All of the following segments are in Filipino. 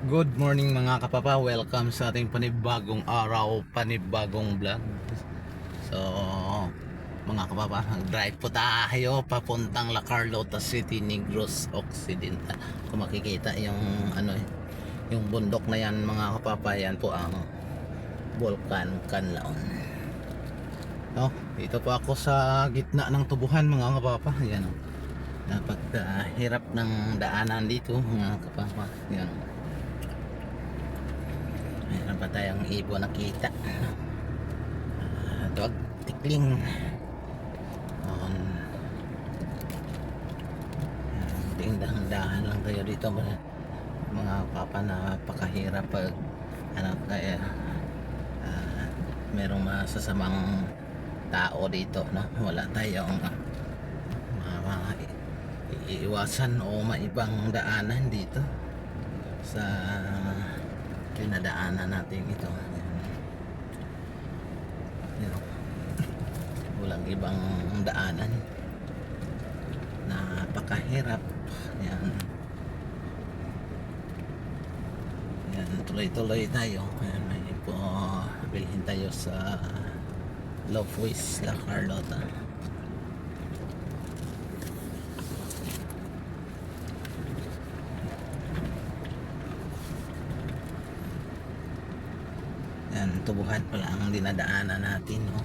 Good morning mga kapapa, welcome sa ating panibagong araw, panibagong vlog. So mga kapapa, drive po tayo papuntang La Carlota City, Negros Occidental. Kung makikita yung yung bundok na yan mga kapapa, yan po ang Volcan Canlaon. No, dito po ako sa gitna ng tubuhan mga kapapa. Yan, napakahirap ng daanan dito mga kapapa. Yan, mayroon pa tayong ibon nakita. Dog tikling. Dahan-dahan lang tayo dito mga papa, napakahirap pag kaya merong masasamang tao dito, no? Wala tayong iiwasan o maibang daanan dito sa pinadaanan natin ito. Walang ibang daanan, napakahirap. Yan, yan, tuloy-tuloy tayo. Yan, may po bilhin tayo sa Lofwis La Carlota. Yan, tubuhan pala ang dinadaanan natin, no?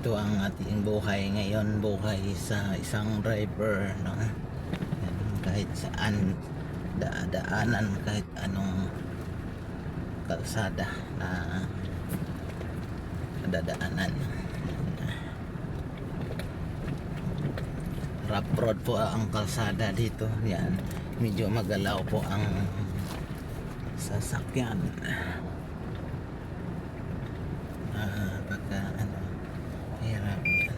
Ito ang ating buhay ngayon, buhay sa isang driver, no? Yan, kahit saan daanan, kahit anong kalsada na dadaanan. Rough road po ang kalsada dito. Yan, medyo magalaw po ang sasakyan. Pagka hirap yan.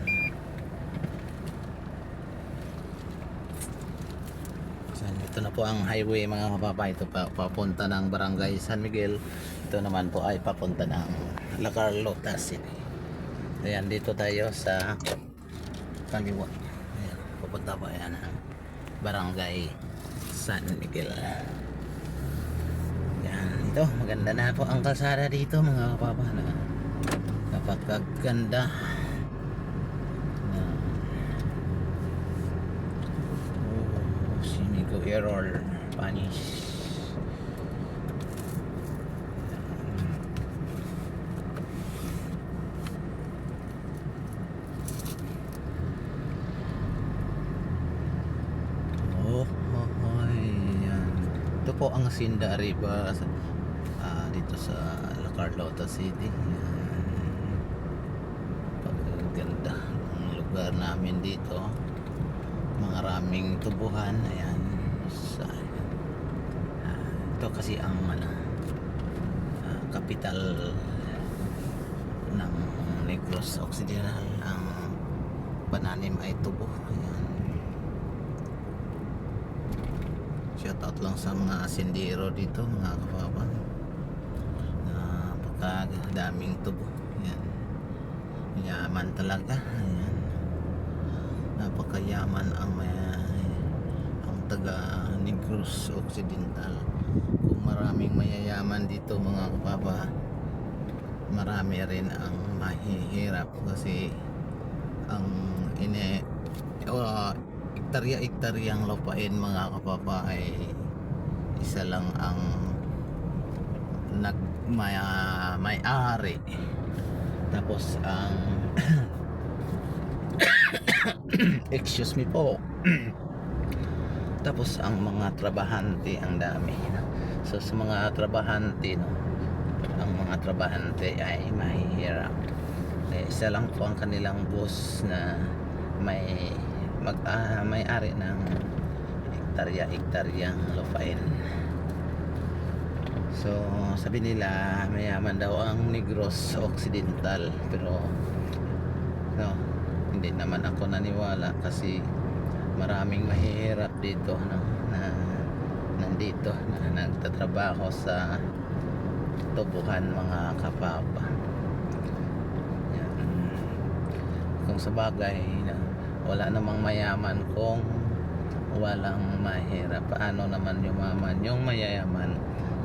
So, ito na po ang highway mga kapapa. Ito pa, papunta ng Barangay San Miguel. Ito naman po ay papunta ng La Carlota City. Ayan, dito tayo sa kaliwa. Ayan, papunta po yan ang Barangay San Miguel. Yan, ito maganda na po ang kalsada dito mga kapapa, na napakaganda. Sinigo error punish. Ito po ang Sinda River dito sa La Carlota City. Pagkaganda ng lugar namin dito, maraming tubuhan. Ayan, ito kasi ang capital ng Negros Occidental. Ang pananim ay tubo. Ayan, shoutout lang sa mga asindero dito mga kapapa, napakadaming tubo. Yan, yaman talaga. Ayan, napakayaman ang taga Negros Occidental. Kung maraming mayayaman dito mga kapapa, marami rin ang mahihirap kasi ang hektarya-hektaryang lupain mga kapapa ay isa lang ang may-ari. Tapos ang excuse me po. Tapos ang mga trabahante ang dami. So sa mga trabahante, no, ang mga trabahante ay mahihirap. Isa lang po ang kanilang boss na may-ari ng hektarya-hektaryang lupain. So sabi nila mayaman daw ang Negros Occidental, pero no, hindi naman ako naniwala kasi maraming mahihirap dito, no, na nandito na nagtatrabaho sa tubuhan mga kapapa. Yan. Kung sa bagay Wala namang mayaman kung walang mahirap. Paano naman yumaman yung mayayaman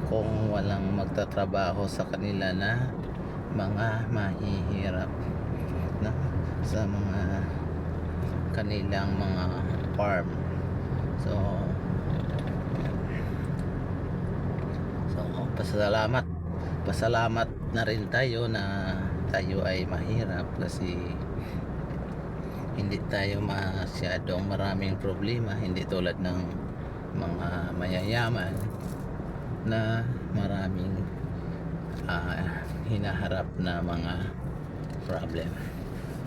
kung walang magtatrabaho sa kanila na mga mahihirap, no? Sa mga kanilang mga farm. So pasalamat na rin tayo na tayo ay mahirap, kasi hindi tayo masyadong maraming problema, hindi tulad ng mga mayayaman na maraming hinaharap na mga problem.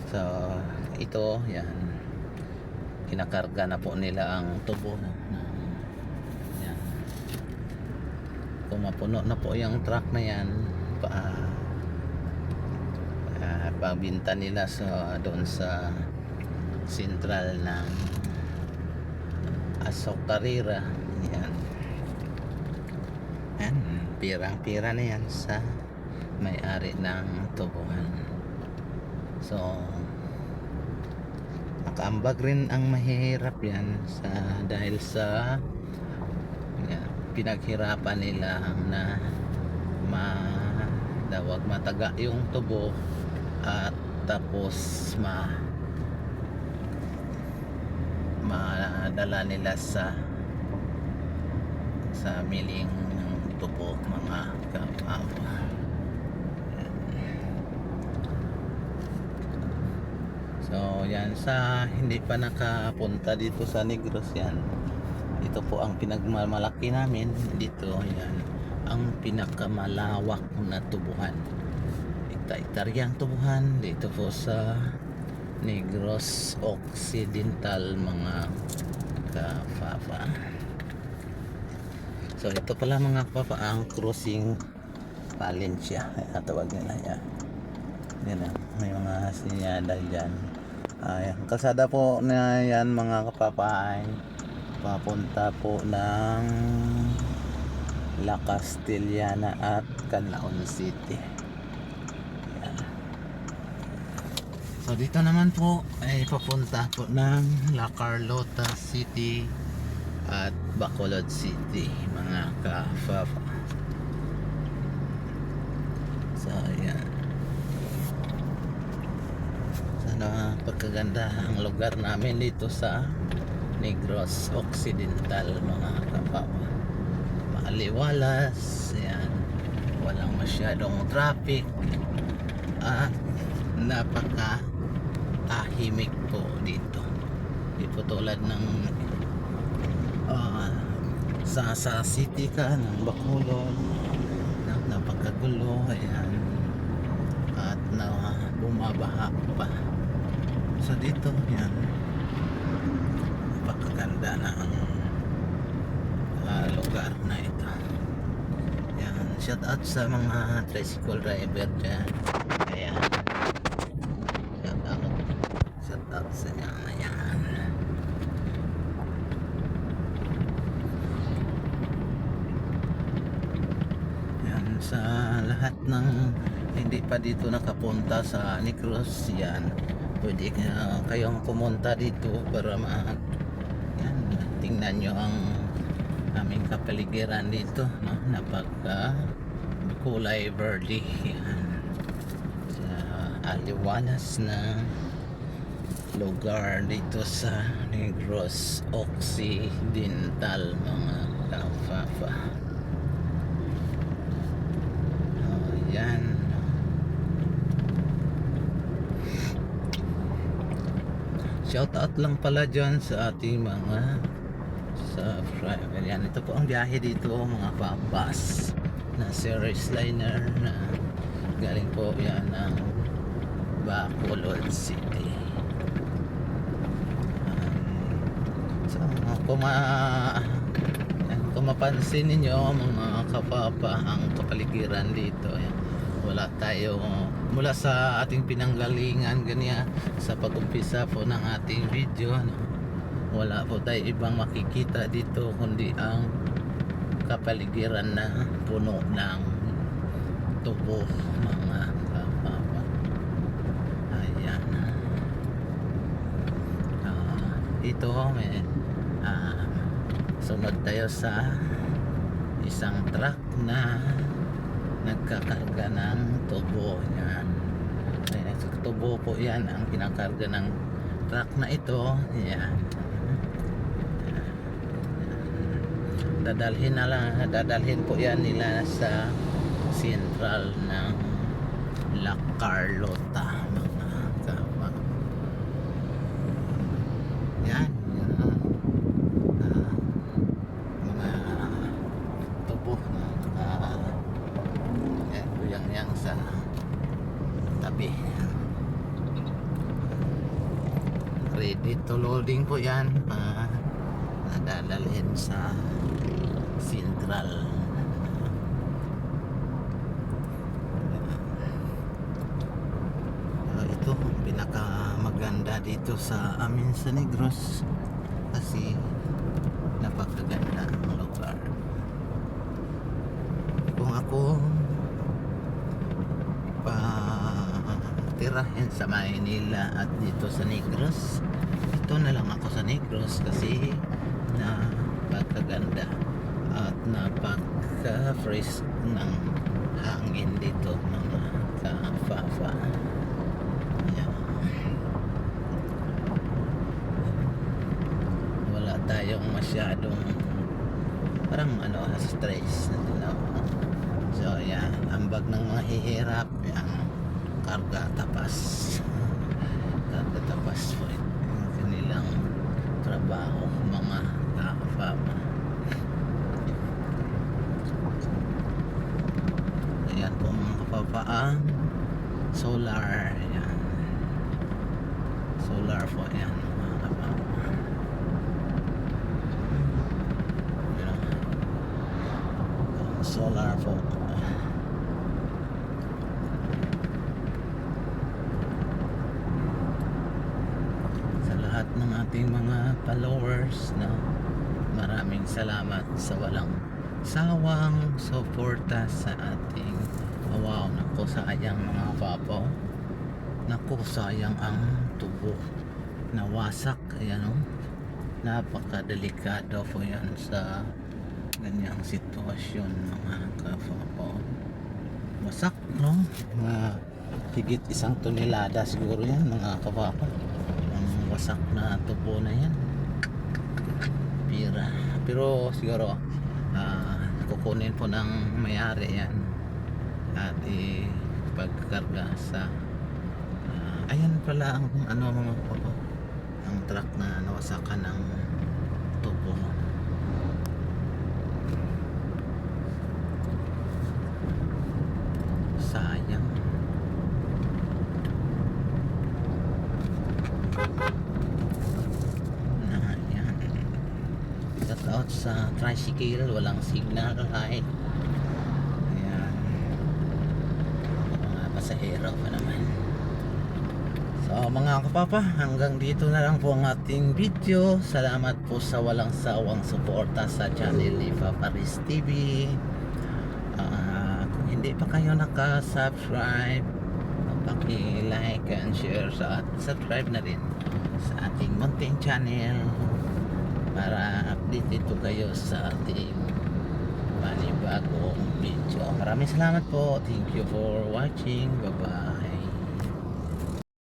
So ito, yan, kinakarga na po nila ang tubo, yan. Kung mapuno na po yung truck na yan, pabinta nila sa doon sa sentral ng Asocarira. Yan, yan, pirang-pira na yan sa may-ari ng tubuhan. So nakaambag rin ang mahihirap yan dahil sa yan, pinaghirapan nila na wag mataga yung tubo, at tapos madala nila sa miling ng tubo, mga kapwa. So yan, sa hindi pa nakapunta dito sa Negros, yan, ito po ang pinagmamalaki namin dito. Yan ang pinakamalawak na tubuhan, hektaryang tubuhan dito po sa Negros Occidental, mga kapapa. So ito pala, mga kapapa, ang crossing Valencia, tawag nila yan. Yan, may mga sinyada dyan. Ang kalsada po na yan, mga kapapa, ay papunta po ng La Castellana at Canlaon City. Yan. So dito naman po ay papunta po ng La Carlota City at Bacolod City, mga kapapa. So yan, sana pagkaganda ang lugar namin dito sa Negros Occidental, mga kapapa. Maaliwalas, yan, walang masyadong traffic, at napaka tahimik po dito. Di po tulad ng sa city ka ng Bacolod, napakagulo, ayan, at bumabaha pa. So dito, yan, napakaganda na ang lugar na ito. Yan, shout out sa mga tricycle driver dyan. Ayan, shout out sa inyo. Ayan, yan, sa lahat ng hindi pa dito nakapunta sa Negros, yan, pwede kayong pumunta dito para yan, tingnan nyo ang aming kapaligiran dito, no? Napaka kulay verde, yan, sa aliwalas na lugar dito sa Negros Occidental, mga kapapa. Yan, shout out lang pala dyan sa ating mga subscriber. Yan, ito po ang biyahe dito, mga papas, na series liner na galing po yan ng Bacolod City. So kung mapansin ninyo, mga kapapa, ang kapaligiran dito, yan, wala tayo mula sa ating pinanggalingan ganyan sa pag-umpisa po ng ating video, no? Wala po tayo ibang makikita dito kundi ang kapaligiran na puno ng tubo, mga kapapa. Ayan, dito may sunod tayo sa isang truck na nagkakarga ng tubo. Yan, tubo po yan ang kinakarga ng truck na ito. Yan, dadalhin po yan nila sa sentral ng La Carlota, mga kapa. Yan, mga tubo na yan, yang sa tabi. Ready to loading po yan, nadadalhin sa sentral. Ito pinakamaganda dito sa amin sa Negros kasi napakaganda ang lugar. Kung ako tirahin sa Maynila at dito sa Negros, ito na lang ako sa Negros kasi napakaganda at napaka-fresh ng hangin dito, mga ka-fafa. Yan. Wala tayong masyadong parang stress, so yan, ambag ng mga hihirap, yan, karga tapas po yung kanilang trabaho, mga ka-fafa. Ayan po mga kapapaan, solar. Ayan, solar po yan mga kapapaan. Solar po. Sa lahat ng ating mga followers na maraming salamat sa walang sawang suporta sa ating wow. Naku, sayang mga papo, naku, sayang ang tubo, nawasak. Ayan, napakadelikado po yan sa ganyang sitwasyon mga kapapo. Wasak, no? Higit 1 tonelada siguro yan mga kapapo, ang wasak na tubo na yan. Pero siguro kukunin po ng may-ari yan at ipagkarga sa ayan pala ang mga kapapo, ang truck na nawasakan ng tubo. Sayang. Yan. Shout out sa tricycle, walang signal kahit. Ayan, mga pasahero pa naman. So mga kapapa, hanggang dito na lang po ang ating video. Salamat po sa walang sawang suporta sa channel ni Paparis TV. Kung hindi pa kayo naka-subscribe, paki-like and share at subscribe na rin sa ating mountain channel para update ito kayo sa ating panibagong video. Maraming salamat po. Thank you for watching. Bye bye.